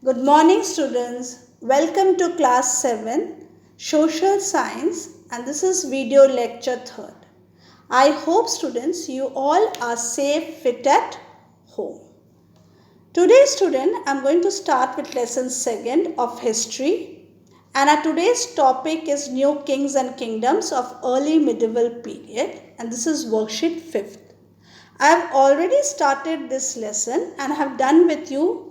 Good morning, students. Welcome to class 7, Social Science, and this is video lecture 3rd. I hope, students, you all are safe, fit at home. Today, student, I am going to start with lesson 2nd of history, and our today's topic is New Kings and Kingdoms of Early Medieval Period, and this is worksheet 5th. I have already started this lesson and have done with you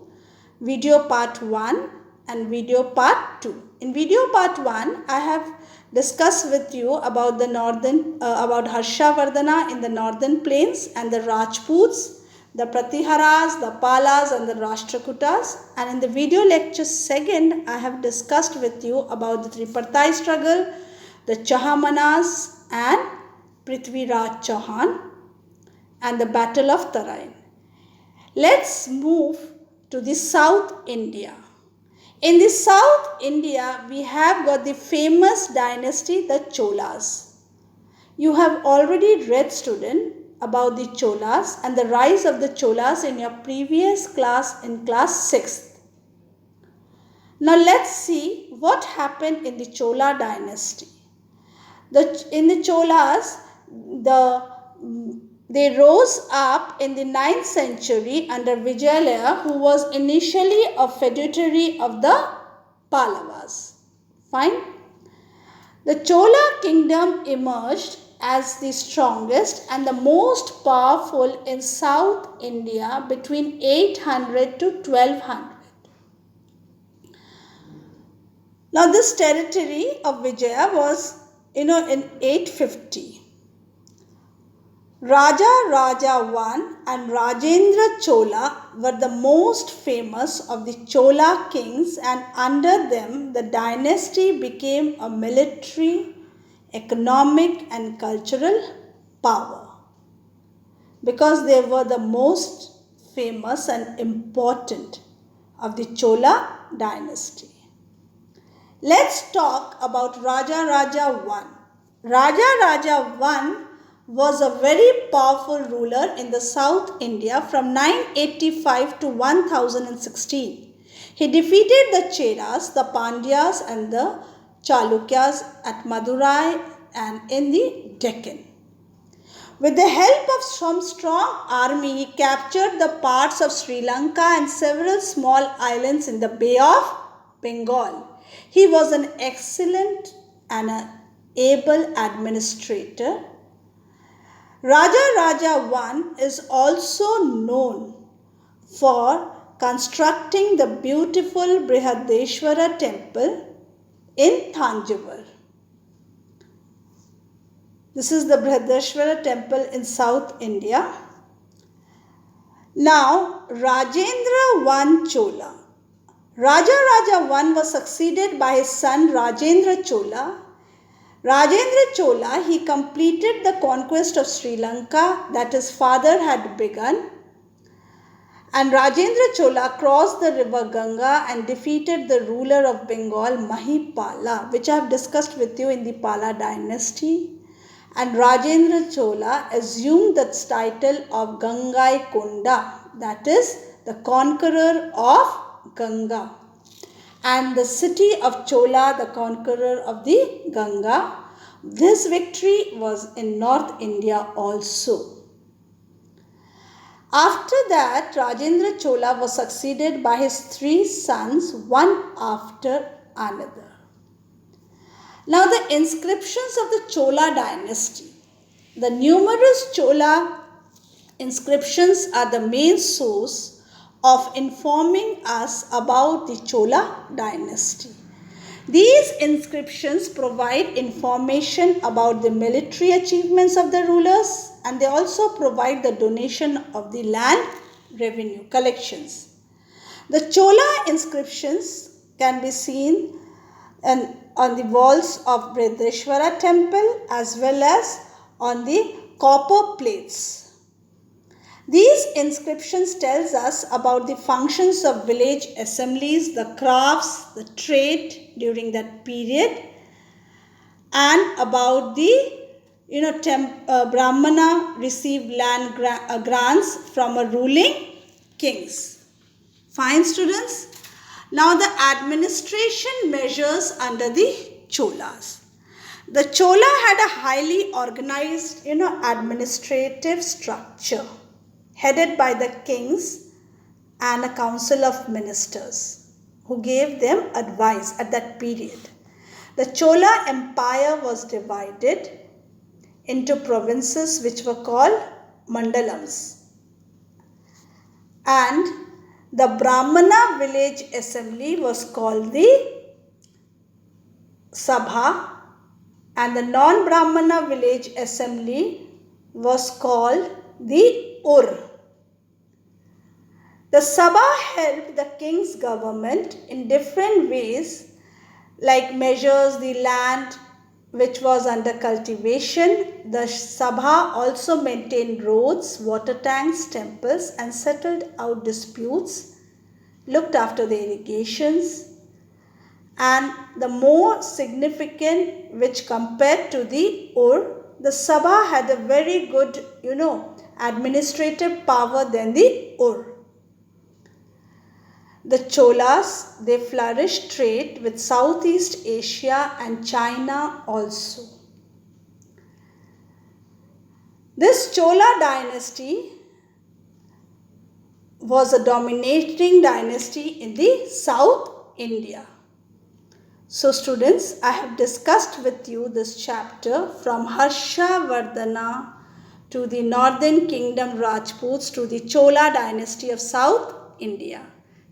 video part 1 and video part 2. In video part 1, I have discussed with you about about Harshavardhana in the northern plains and the Rajputs, the Pratiharas, the Palas and the Rashtrakutas. And in the video lecture 2nd, I have discussed with you about the Tripartite struggle, the Chahamanas and Prithviraj Chauhan and the Battle of Tarain. Let's move to the South India. In the South India, we have got the famous dynasty, the Cholas. You have already read, student, about the Cholas and the rise of the Cholas in your previous class in class 6th. Now let's see what happened in the Chola dynasty. In the Cholas, they rose up in the 9th century under Vijayalaya, who was initially a feudatory of the Pallavas. Fine. The Chola kingdom emerged as the strongest and the most powerful in South India between 800 to 1200. Now this territory of Vijaya was, in 850. Raja I and Rajendra Chola were the most famous of the Chola kings, and under them the dynasty became a military, economic and cultural power because they were the most famous and important of the Chola dynasty. Let's talk about Raja I. Raja I was a very powerful ruler in the South India from 985 to 1016. He defeated the Cheras, the Pandyas and the Chalukyas at Madurai and in the Deccan. With the help of some strong army, he captured the parts of Sri Lanka and several small islands in the Bay of Bengal. He was an excellent and an able administrator. Raja I is also known for constructing the beautiful Brihadeshwara temple in Thanjavur. This is the Brihadeshwara temple in South India. Now, Rajendra I Chola. Raja I was succeeded by his son Rajendra Chola. Rajendra Chola, he completed the conquest of Sri Lanka that his father had begun. And Rajendra Chola crossed the river Ganga and defeated the ruler of Bengal, Mahipala, which I have discussed with you in the Pala dynasty. And Rajendra Chola assumed the title of Gangai Konda, that is the conqueror of Ganga. And the city of Chola, the conqueror of the Ganga. This victory was in North India also. After that, Rajendra Chola was succeeded by his 3 sons, one after another. Now the inscriptions of the Chola dynasty. The numerous Chola inscriptions are the main source of informing us about the Chola dynasty. These inscriptions provide information about the military achievements of the rulers, and they also provide the donation of the land revenue collections. The Chola inscriptions can be seen on the walls of Brihadeshwara temple as well as on the copper plates. These inscriptions tells us about the functions of village assemblies, the crafts, the trade during that period, and about the Brahmana received land grants from a ruling kings. Fine, students. Now the administration measures under the Cholas. The Chola had a highly organized, administrative structure headed by the kings and a council of ministers who gave them advice at that period. The Chola Empire was divided into provinces which were called mandalams. And the Brahmana village assembly was called the Sabha, and the non-Brahmana village assembly was called the Ur. The Sabha helped the king's government in different ways, like measures the land which was under cultivation. The Sabha also maintained roads, water tanks, temples, and settled out disputes, looked after the irrigations. And the more significant, which compared to the Ur, the Sabha had a very good, administrative power than the Ur. The Cholas, they flourished trade with Southeast Asia and China also. This Chola dynasty was a dominating dynasty in the South India. So students, I have discussed with you this chapter from Harshavardhana to the Northern Kingdom Rajputs to the Chola dynasty of South India.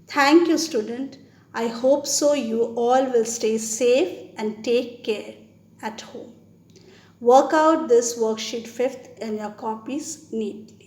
Thank you, student. I hope so you all will stay safe and take care at home. Work out this worksheet 5th in your copies neatly.